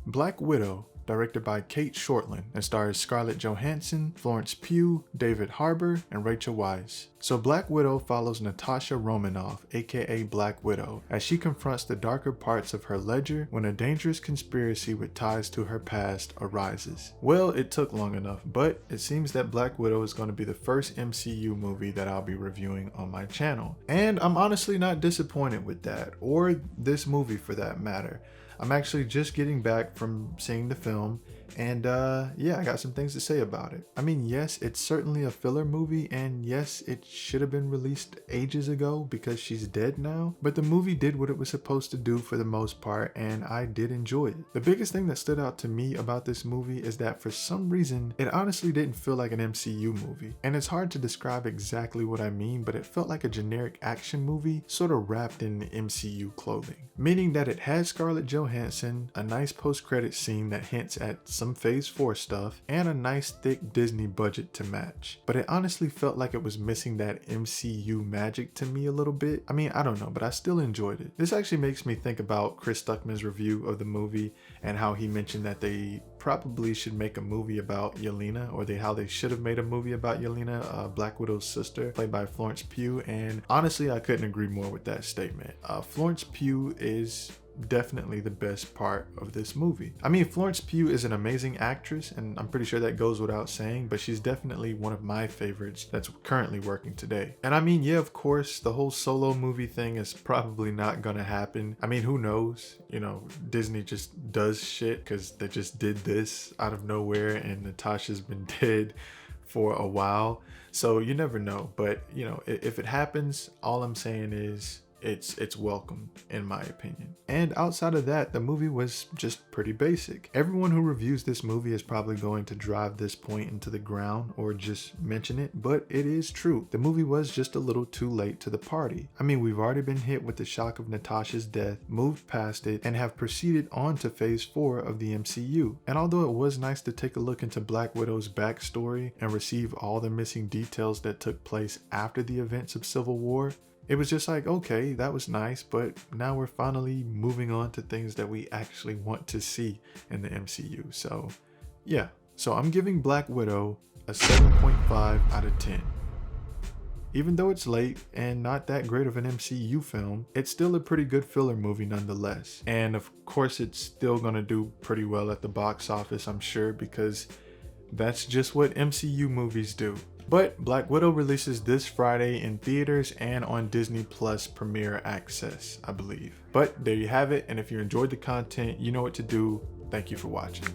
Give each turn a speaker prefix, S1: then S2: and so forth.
S1: Black Widow, directed by Cate Shortland, and stars Scarlett Johansson, Florence Pugh, David Harbour, and Rachel Weisz. So Black Widow follows Natasha Romanoff, aka Black Widow, as she confronts the darker parts of her ledger when a dangerous conspiracy with ties to her past arises. Well, it took long enough, but it seems that Black Widow is going to be the first MCU movie that I'll be reviewing on my channel. And I'm honestly not disappointed with that, or this movie for that matter. I'm actually just getting back from seeing the film, and yeah, I got some things to say about it. I mean, yes, it's certainly a filler movie, and yes, it should have been released ages ago because she's dead now, but the movie did what it was supposed to do for the most part, and I did enjoy it. The biggest thing that stood out to me about this movie is that for some reason, it honestly didn't feel like an MCU movie, and it's hard to describe exactly what I mean, but it felt like a generic action movie sort of wrapped in MCU clothing, meaning that it had Scarlett Johansson, a nice post-credit scene that hints at some Phase 4 stuff, and a nice thick Disney budget to match. But it honestly felt like it was missing that MCU magic to me a little bit. I mean, I don't know, but I still enjoyed it. This actually makes me think about Chris Stuckman's review of the movie and how he mentioned that they probably should make a movie about Yelena, or how they should have made a movie about Yelena, Black Widow's sister, played by Florence Pugh, and honestly, I couldn't agree more with that statement. Florence Pugh is definitely the best part of this movie. I mean, Florence Pugh is an amazing actress, and I'm pretty sure that goes without saying, but she's definitely one of my favorites that's currently working today. And I mean, yeah, of course, the whole solo movie thing is probably not gonna happen. I mean, who knows? You know, Disney just does shit because they just did this out of nowhere, and Natasha's been dead for a while, so you never know. But you know, if it happens, all I'm saying is it's welcome, in my opinion. And outside of that, the movie was just pretty basic. Everyone who reviews this movie is probably going to drive this point into the ground or just mention it, but it is true. The movie was just a little too late to the party. I mean, we've already been hit with the shock of Natasha's death, moved past it, and have proceeded on to Phase 4 of the MCU. And although it was nice to take a look into Black Widow's backstory and receive all the missing details that took place after the events of Civil War, it was just like, okay, that was nice, but now we're finally moving on to things that we actually want to see in the MCU. So yeah, so I'm giving Black Widow a 7.5 out of 10. Even though it's late and not that great of an MCU film, it's still a pretty good filler movie nonetheless. And of course, it's still gonna do pretty well at the box office, I'm sure, because that's just what MCU movies do. But Black Widow releases this Friday in theaters and on Disney Plus Premiere Access, I believe. But there you have it, and if you enjoyed the content, you know what to do. Thank you for watching.